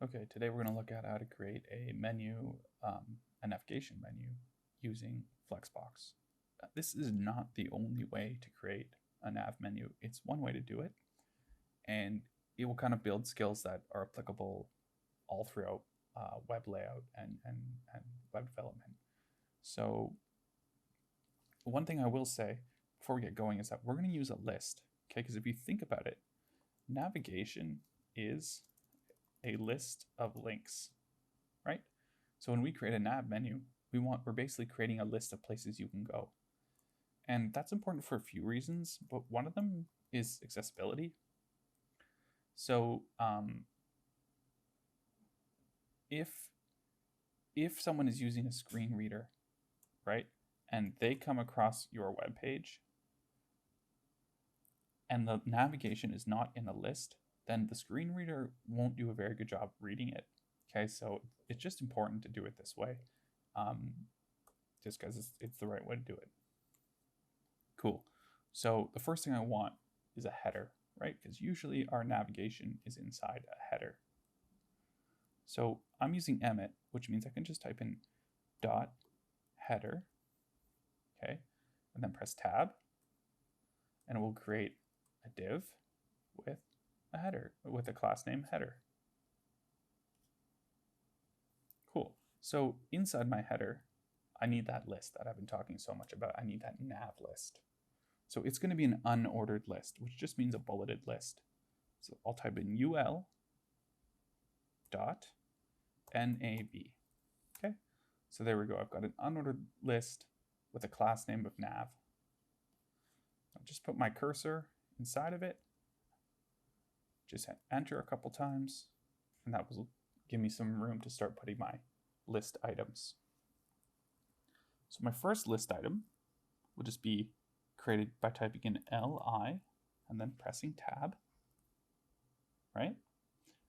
Okay, today we're going to look at how to create a menu, a navigation menu using Flexbox. This is not the only way to create a nav menu. It's one way to do it, and it will kind of build skills that are applicable all throughout web layout and web development. So one thing I will say before we get going is that we're going to use a list, okay? Because if you think about it, navigation is a list of links, right? So when we create a nav menu, we're basically creating a list of places you can go. And that's important for a few reasons, but one of them is accessibility. So if someone is using a screen reader, right, and they come across your web page and the navigation is not in the list, then the screen reader won't do a very good job reading it. Okay, so it's just important to do it this way, just because it's the right way to do it. Cool. So the first thing I want is a header, right? Because usually our navigation is inside a header. So I'm using Emmet, which means I can just type in dot header, okay, and then press tab, and it will create a div with a header, with a class name header. Cool. So inside my header, I need that list that I've been talking so much about. I need that nav list. So it's going to be an unordered list, which just means a bulleted list. So I'll type in ul dot nav. Okay. So there we go. I've got an unordered list with a class name of nav. I'll just put my cursor inside of it. Just hit enter a couple times, and that will give me some room to start putting my list items. So my first list item will just be created by typing in li and then pressing tab, right?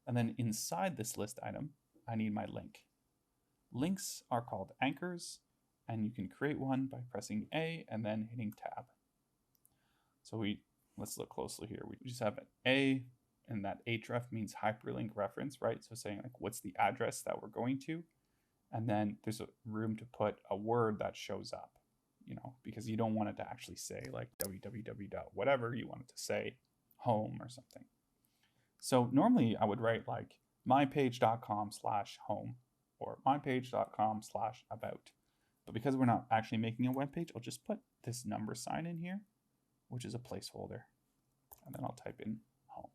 And then inside this list item, I need my link. Links are called anchors, and you can create one by pressing A and then hitting tab. So let's look closely here. We just have an A, and that href means hyperlink reference, right? So saying like what's the address that we're going to, and then there's a room to put a word that shows up, because you don't want it to actually say like www.whatever, you want it to say home or something. So normally I would write like mypage.com/home or mypage.com/about. But because we're not actually making a web page, I'll just put this number sign in here, which is a placeholder. And then I'll type in home.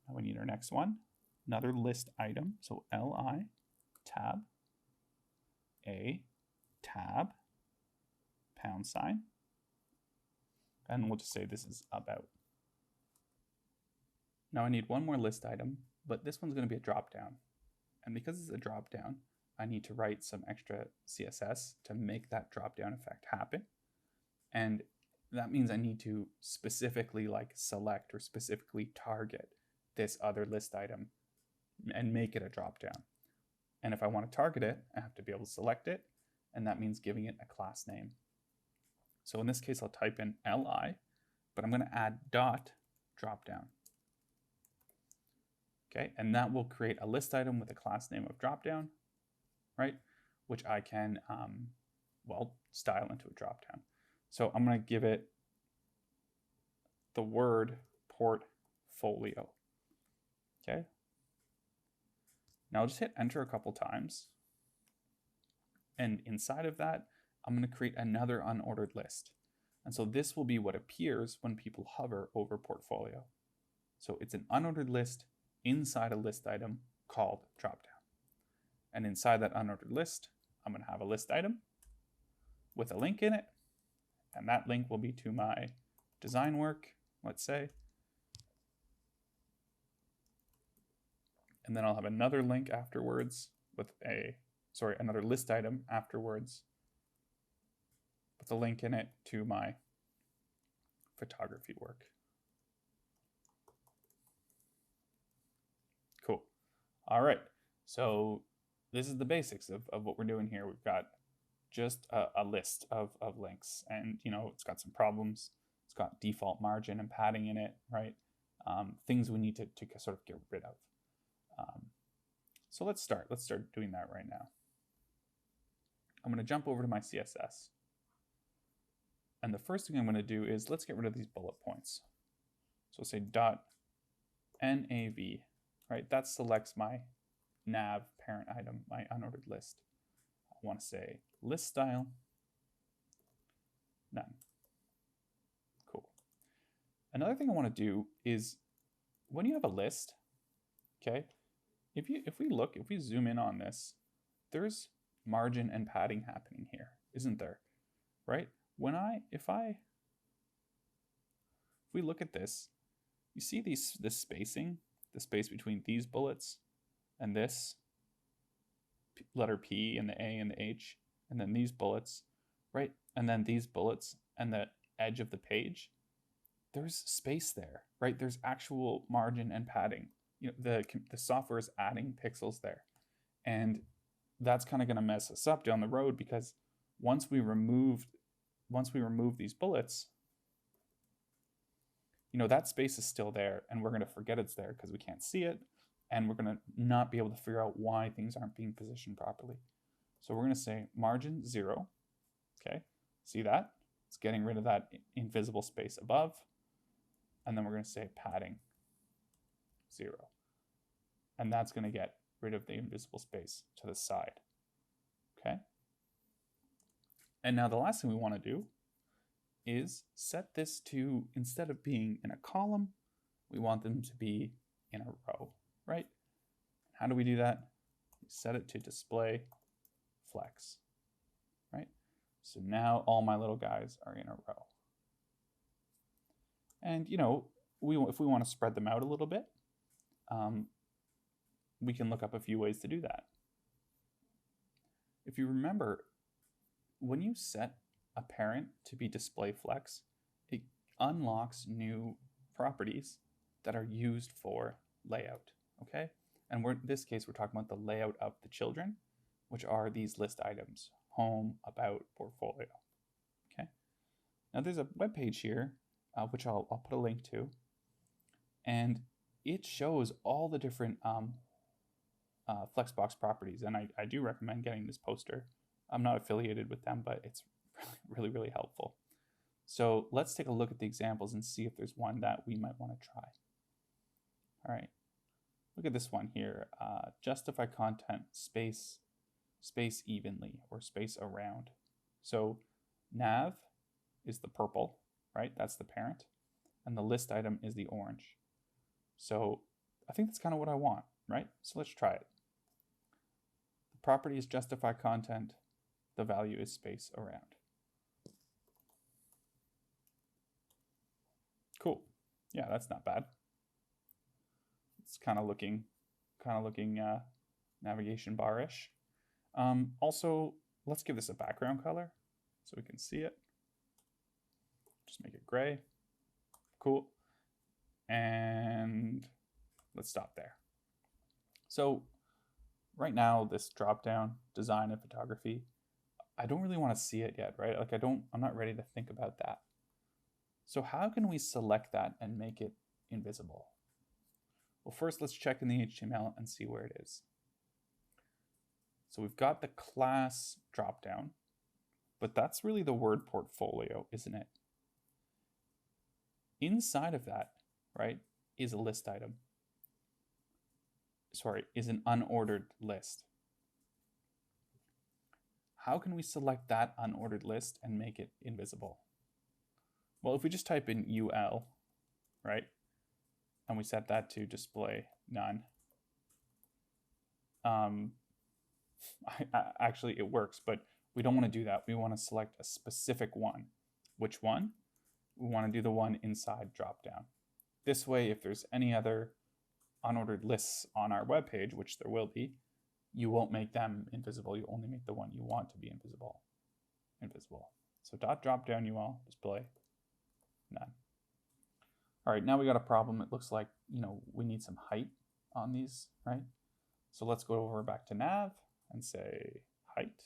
Now we need our next one, another list item. So li tab, a tab, £, and we'll just say this is about. Now I need one more list item, but this one's going to be a drop down. And because it's a drop down, I need to write some extra CSS to make that drop down effect happen. And that means I need to specifically select or specifically target this other list item and make it a drop down. And if I want to target it, I have to be able to select it, and that means giving it a class name. So in this case, I'll type in li, but I'm going to add dot dropdown. Okay, and that will create a list item with a class name of dropdown, right? Which I can, style into a dropdown. So I'm going to give it the word portfolio. Okay. Now I'll just hit enter a couple times. And inside of that, I'm going to create another unordered list. And so this will be what appears when people hover over portfolio. So it's an unordered list inside a list item called dropdown. And inside that unordered list, I'm going to have a list item with a link in it. And that link will be to my design work, let's say. And then I'll have another link afterwards with another list item afterwards with a link in it to my photography work. Cool. All right. So this is the basics of what we're doing here. We've got just a list of links, and it's got some problems. It's got default margin and padding in it, right? Things we need to sort of get rid of. So let's start doing that right now. I'm going to jump over to my CSS. And the first thing I'm going to do is let's get rid of these bullet points. So we'll say .nav, right? That selects my nav parent item, my unordered list. I want to say list style, none. Cool. Another thing I want to do is when you have a list, okay, if we zoom in on this, there's margin and padding happening here, isn't there? Right? If we look at this, you see this spacing, the space between these bullets and this letter P and the A and the H, and then these bullets, right? And then these bullets and the edge of the page, there's space there, right? There's actual margin and padding. You know, the software is adding pixels there. And that's kind of going to mess us up down the road, because once we remove these bullets, you know, that space is still there, and we're going to forget it's there because we can't see it, and we're going to not be able to figure out why things aren't being positioned properly. So we're going to say margin 0. Okay, see that? It's getting rid of that invisible space above. And then we're going to say padding 0. And that's going to get rid of the invisible space to the side. Okay? And now the last thing we want to do is set this to, instead of being in a column, we want them to be in a row, right? How do we do that? We set it to display flex, right? So now all my little guys are in a row. And, you know, if we want to spread them out a little bit, we can look up a few ways to do that. If you remember, when you set a parent to be display flex, it unlocks new properties that are used for layout, okay? And in this case, we're talking about the layout of the children, which are these list items: home, about, portfolio, okay? Now there's a web page here, which I'll put a link to, and it shows all the different Flexbox properties, and I do recommend getting this poster. I'm not affiliated with them, but it's really, really helpful. So let's take a look at the examples and see if there's one that we might want to try. All right, look at this one here. Justify content space evenly, or space around. So nav is the purple, right? That's the parent. And the list item is the orange. So I think that's kind of what I want, right? So let's try it. The property is justify content. The value is space around. Cool. Yeah, that's not bad. It's kind of looking navigation bar-ish. Also, let's give this a background color so we can see it. Just make it gray. Cool. And let's stop there. So right now, this drop-down, design and photography, I don't really want to see it yet, right? Like I'm not ready to think about that. So how can we select that and make it invisible? Well, first let's check in the HTML and see where it is. So we've got the class dropdown, but that's really the word portfolio, isn't it? Inside of that, right, is a list item. Sorry, is an unordered list. How can we select that unordered list and make it invisible? Well, if we just type in UL, right, and we set that to display none, actually it works, but we don't want to do that. We want to select a specific one. Which one? We want to do the one inside dropdown. This way, if there's any other unordered lists on our web page, which there will be, you won't make them invisible. You only make the one you want to be invisible. So .dropdown UL display none. All right, now we got a problem. It looks like, you know, we need some height on these, right? So let's go over back to nav and say height.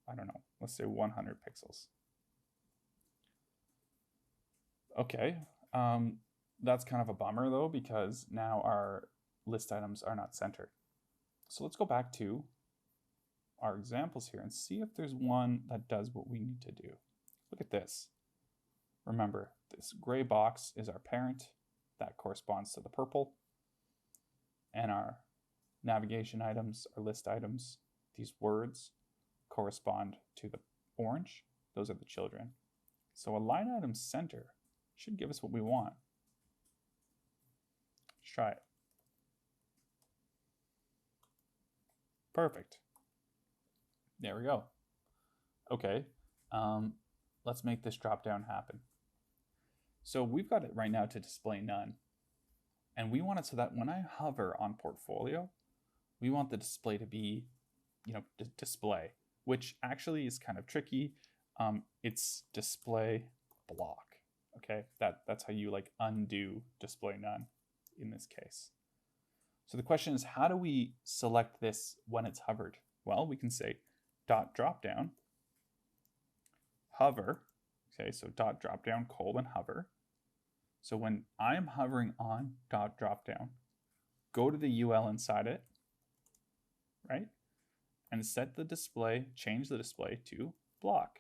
I don't know, let's say 100 pixels. Okay, that's kind of a bummer though, because now our list items are not centered. So let's go back to our examples here and see if there's one that does what we need to do. Look at this. Remember, this gray box is our parent. That corresponds to the purple. And our navigation items, our list items, these words correspond to the orange. Those are the children. So a line item center should give us what we want. Let's try it. Perfect. There we go. Okay, let's make this drop down happen. So we've got it right now to display none. And we want it so that when I hover on portfolio, we want the display to be, display, which actually is kind of tricky. It's display block. Okay, that's how you undo display none in this case. So the question is, how do we select this when it's hovered? Well, we can say dot dropdown, hover. Okay, so dot dropdown : hover. So when I'm hovering on dot dropdown, go to the UL inside it, right? And set the display, change the display to block.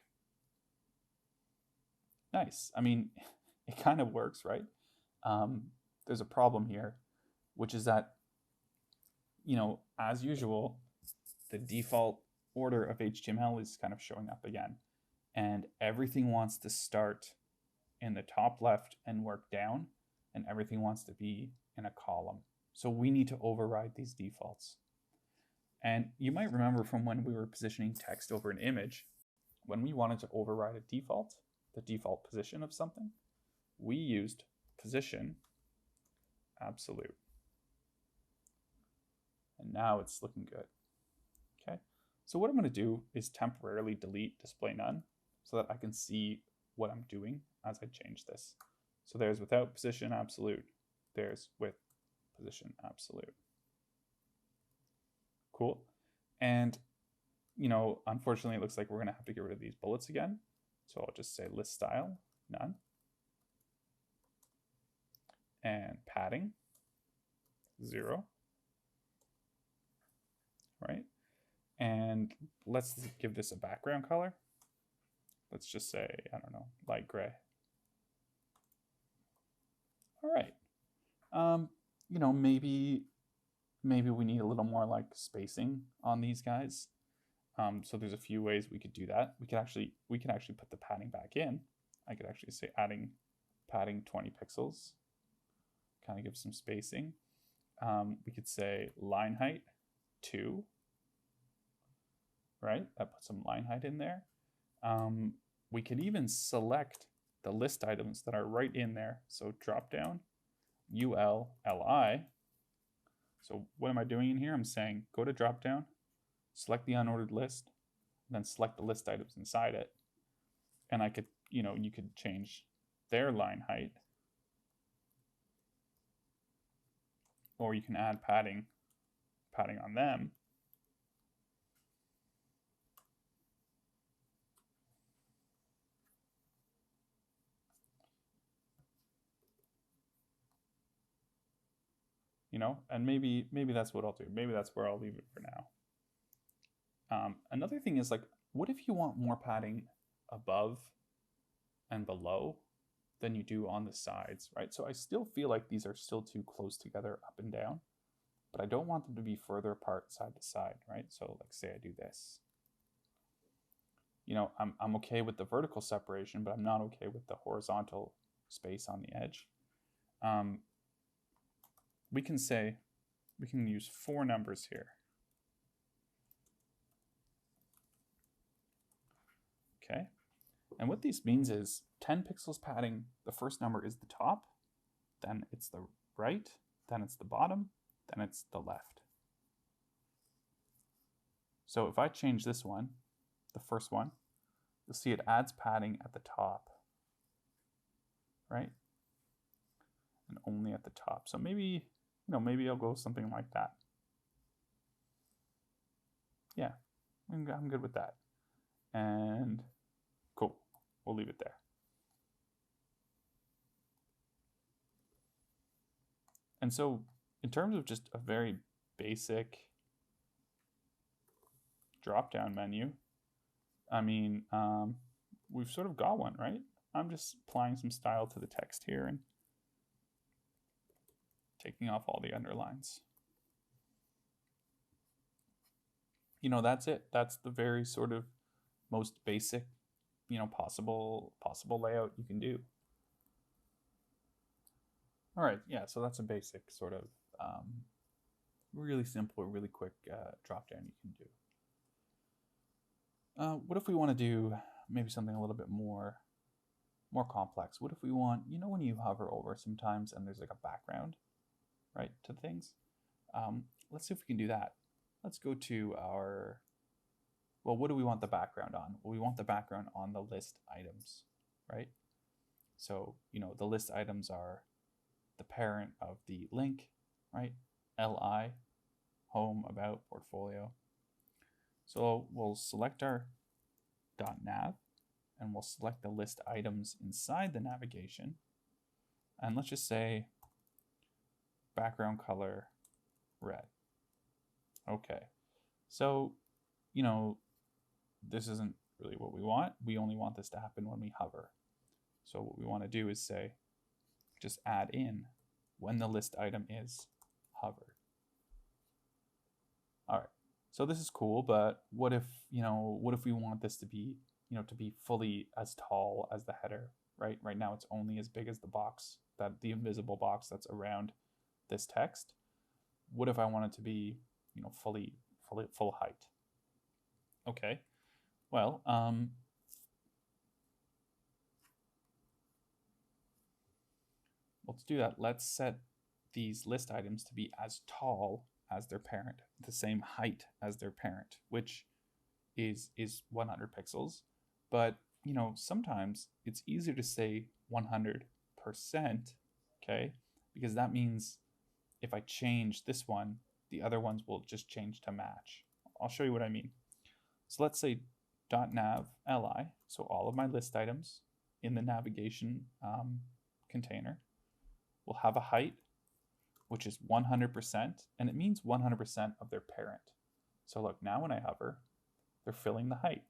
Nice. I mean, it kind of works, right? There's a problem here, which is that, as usual, the default order of HTML is kind of showing up again. And everything wants to start in the top left and work down, and everything wants to be in a column. So we need to override these defaults. And you might remember from when we were positioning text over an image, when we wanted to override a default, the default position of something, we used position absolute. And now it's looking good. Okay, so what I'm going to do is temporarily delete display none so that I can see what I'm doing as I change this. So there's without position absolute. There's with position absolute. Cool. And, unfortunately, it looks like we're going to have to get rid of these bullets again. So I'll just say list style, none. And padding, 0. Right? And let's give this a background color. Let's just say, I don't know, light gray. All right. Maybe we need a little more spacing on these guys. So there's a few ways we could do that. We could actually put the padding back in. I could actually say adding padding 20 pixels, kind of give some spacing. We could say line height 2, right? That puts some line height in there. We could even select the list items that are right in there. So drop down, ULLI. So what am I doing in here? I'm saying go to drop down, select the unordered list, then select the list items inside it. And I could, you could change their line height, or you can add padding on them. And maybe that's what I'll do. Maybe that's where I'll leave it for now. Another thing is what if you want more padding above and below than you do on the sides, right? So I still feel like these are still too close together up and down, but I don't want them to be further apart side to side, right? So say I do this. I'm okay with the vertical separation, but I'm not okay with the horizontal space on the edge. We can use 4 numbers here. Okay, and what this means is 10 pixels padding, the first number is the top, then it's the right, then it's the bottom, then it's the left. So if I change this one, the first one, you'll see it adds padding at the top, right? And only at the top. So maybe I'll go something like that. Yeah, I'm good with that. And cool, we'll leave it there. And so, in terms of just a very basic drop-down menu, I mean, we've sort of got one, right? I'm just applying some style to the text here and taking off all the underlines. You know, that's it. That's the very sort of most basic, you know, possible layout you can do. All right, yeah, so that's a basic sort of really simple, really quick drop down you can do. What if we want to do maybe something a little bit more complex? What if we want, you know, when you hover over sometimes and there's like a background, right, to things? Let's see if we can do that. Let's go to our, well, what do we want the background on? Well, we want the background on the list items, right? So, you know, the list items are the parent of the link, right? LI, home, about, portfolio. So we'll select our .nav and we'll select the list items inside the navigation. And let's just say background color red. Okay, so, you know, this isn't really what we want. We only want this to happen when we hover. So what we want to do is say, just add in when the list item is hovered. All right, so this is cool, but what if, you know, what if we want this to be, you know, to be fully as tall as the header, right? Right now it's only as big as the box, that the invisible box that's around this text. What if I want it to be, you know, full height? Okay, well, let's do that. Let's set these list items to be as tall as their parent, the same height as their parent, which is 100 pixels. But, you know, sometimes it's easier to say 100%, okay? Because that means if I change this one, the other ones will just change to match. I'll show you what I mean. So let's say .nav li, so all of my list items in the navigation container will have a height, which is 100%, and it means 100% of their parent. So look, now when I hover, they're filling the height.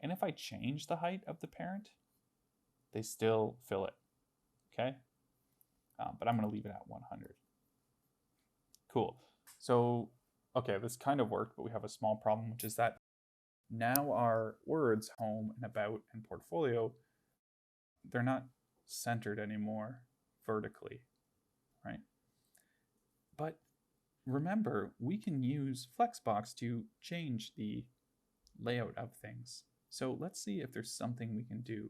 And if I change the height of the parent, they still fill it, okay? But I'm gonna leave it at 100. Cool, so, okay, this kind of worked, but we have a small problem, which is that now our words, home and about and portfolio, they're not centered anymore vertically, right? But remember, we can use Flexbox to change the layout of things. So let's see if there's something we can do.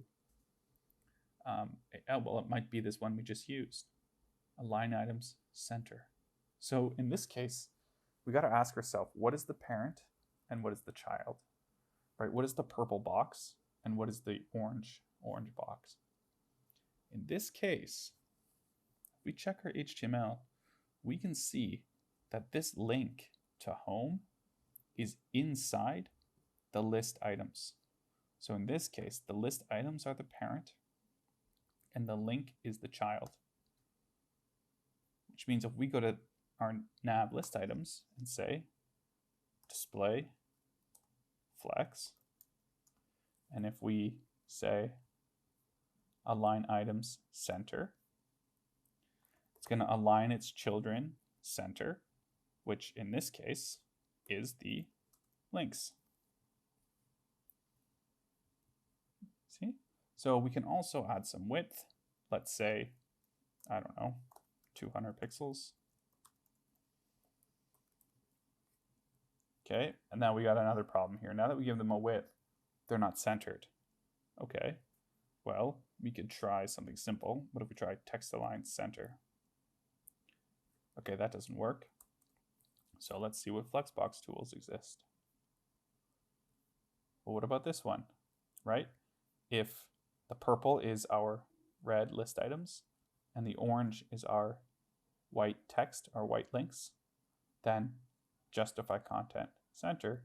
Well, it might be this one we just used, align items center. So in this case, we got to ask ourselves, what is the parent and what is the child, right? What is the purple box and what is the orange box? In this case, if we check our HTML, we can see that this link to home is inside the list items. So in this case, the list items are the parent and the link is the child. Which means if we go to our nav list items and say display flex, and if we say align items center, it's going to align its children center, which in this case is the links. See? So we can also add some width. Let's say, I don't know, 200 pixels. Okay, and now we got another problem here. Now that we give them a width, they're not centered. Okay, well, we could try something simple. What if we try text align center? Okay, that doesn't work. So let's see what Flexbox tools exist. Well, what about this one, right? If the purple is our red list items and the orange is our white text, our white links, then justify content center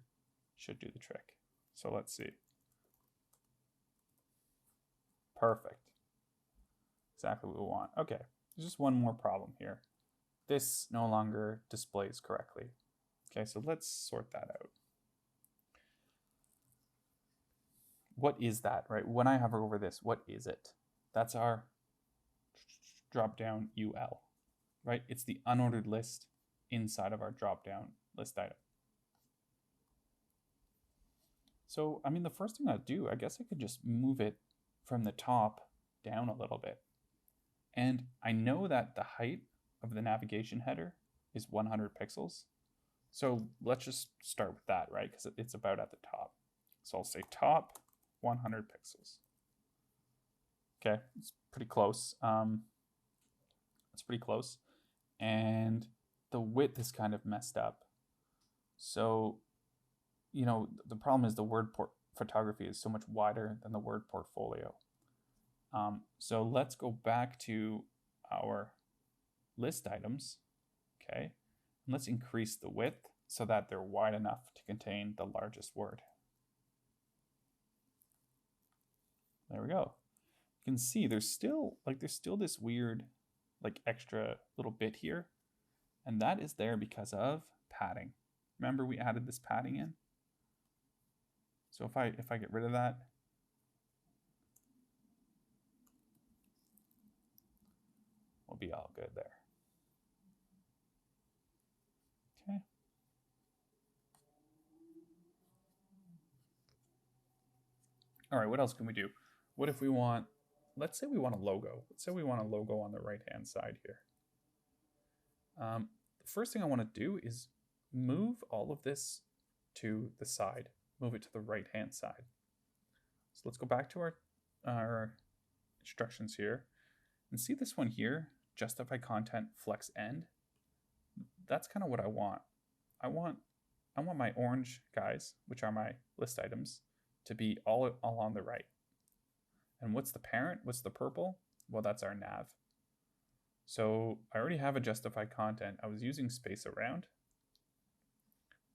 should do the trick. So let's see. Perfect. Exactly what we want. Okay, there's just one more problem here. this no longer displays correctly. Okay, so let's sort that out. What is that, right? When I hover over this, what is it? That's our drop down UL, right? It's the unordered list inside of our drop down list item. So, I mean, the first thing I'd do, I guess I could just move it from the top down a little bit. And I know that the height of the navigation header is 100 pixels. So let's just start with that, right? Because it's about at the top. So I'll say top 100 pixels. Okay, it's pretty close. It's pretty close. And the width is kind of messed up. So, you know, the problem is the word photography is so much wider than the word portfolio. So let's go back to our list items, okay? And let's increase the width so that they're wide enough to contain the largest word. There we go. You can see there's still this weird extra little bit here, and that is there because of padding. Remember we added this padding in? So if I get rid of that, we'll be all good there. Okay. All right, what else can we do? What if we want, let's say we want a logo. Let's say we want a logo on the right-hand side here. The first thing I want to do is move all of this to the side, move it to the right-hand side. So let's go back to our instructions here and see this one here, justify content flex end. That's kind of what I want. I want my orange guys, which are my list items, to be all on the right. And what's the parent? What's the purple? Well, that's our nav. So I already have a justify content. I was using space around,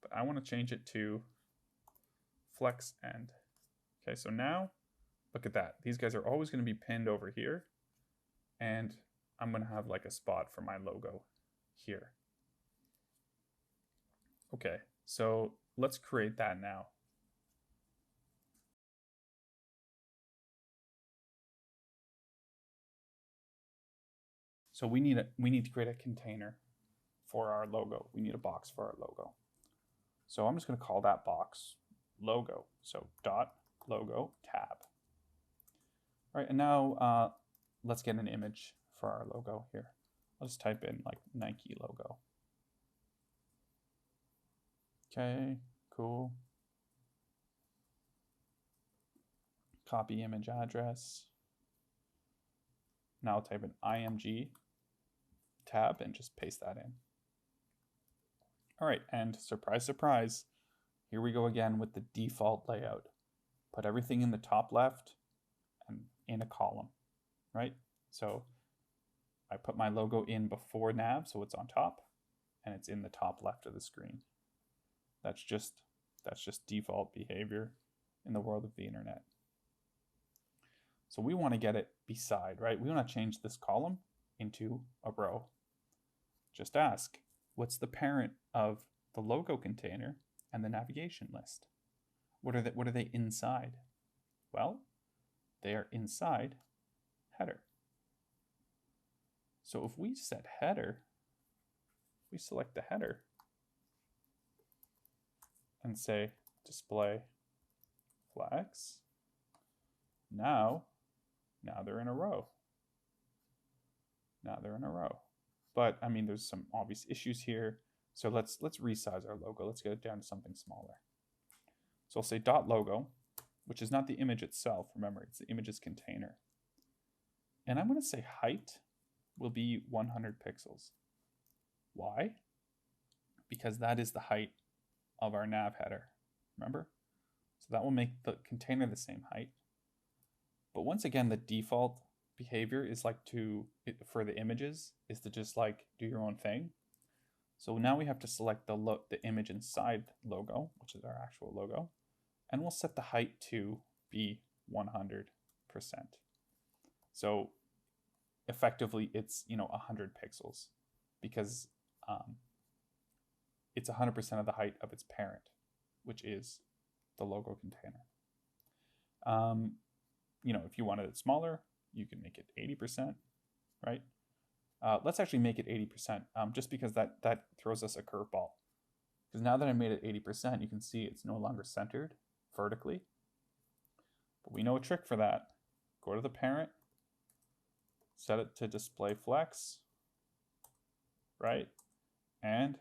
but I want to change it to flex end. Okay, so now look at that. These guys are always going to be pinned over here, and I'm going to have like a spot for my logo here. Okay, so let's create that now. So we need to create a container for our logo. We need a box for our logo. So I'm just going to call that box logo. So dot logo tab. All right, and now let's get an image for our logo here. I'll just type in like Nike logo. Okay, cool. Copy image address. Now I'll type in IMG tab and just paste that in. All right, and surprise, surprise, here we go again with the default layout. Put everything in the top left and in a column, right? So I put my logo in before nav, so it's on top, and it's in the top left of the screen. That's just default behavior in the world of the internet. So we want to get it beside, right? We want to change this column into a row. Just ask, what's the parent of the logo container and the navigation list? What are they inside? Well, they are inside header. So if we set header, we select the header and say display flex, now they're in a row. Now they're in a row. But I mean, there's some obvious issues here. So let's resize our logo. Let's get it down to something smaller. So I'll say dot logo, which is not the image itself. Remember, it's the image's container. And I'm going to say height will be 100 pixels. Why? Because that is the height of our nav header. Remember? So that will make the container the same height. But once again, the default behavior is for the images is to just like do your own thing. So now we have to select the image inside logo, which is our actual logo, and we'll set the height to be 100%. So effectively it's 100 pixels because it's 100% of the height of its parent, which is the logo container. If you wanted it smaller, you can make it 80%, right? Let's actually make it 80%, just because that throws us a curveball. Because now that I made it 80%, you can see it's no longer centered vertically. But we know a trick for that. Go to the parent, set it to display flex, right? And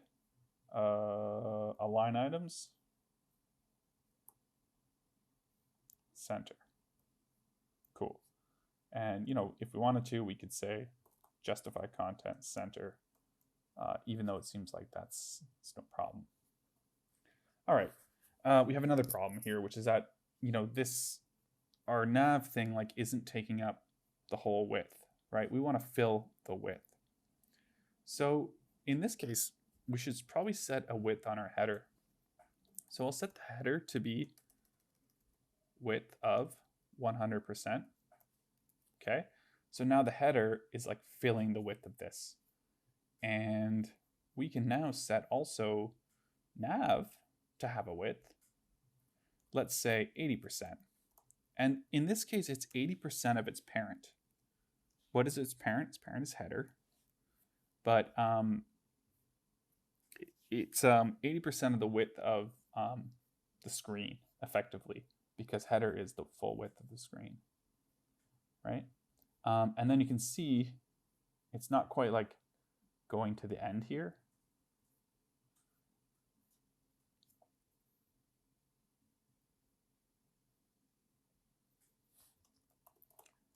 align items, center. Cool. And if we wanted to, we could say justify content center, even though it seems like it's no problem. All right, we have another problem here, which is that our nav thing isn't taking up the whole width, right? We want to fill the width. So in this case, we should probably set a width on our header. So I'll set the header to be width of 100%. Okay, so now the header is filling the width of this. And we can now set also nav to have a width, let's say 80%. And in this case, it's 80% of its parent. What is its parent? Its parent is header. But it's 80% of the width of the screen, effectively, because header is the full width of the screen, right? And then you can see it's not quite going to the end here.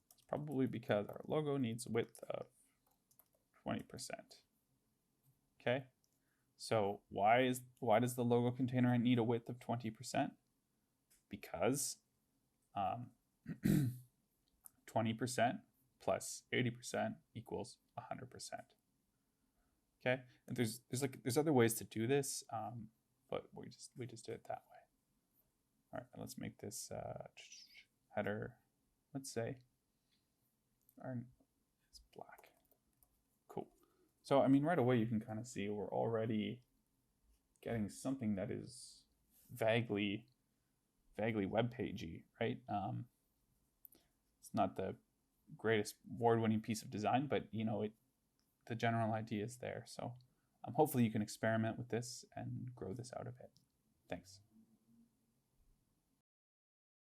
It's probably because our logo needs a width of 20%. Okay, so why does the logo container need a width of 20%? Because 20% plus 80% equals 100%. Okay, and there's other ways to do this, but we just did it that way. All right, let's make this header. Let's say it's black. Cool. So right away you can kind of see we're already getting something that is vaguely web pagey, right? It's not the greatest award-winning piece of design, but the general idea is there. So hopefully you can experiment with this and grow this out a bit. Thanks.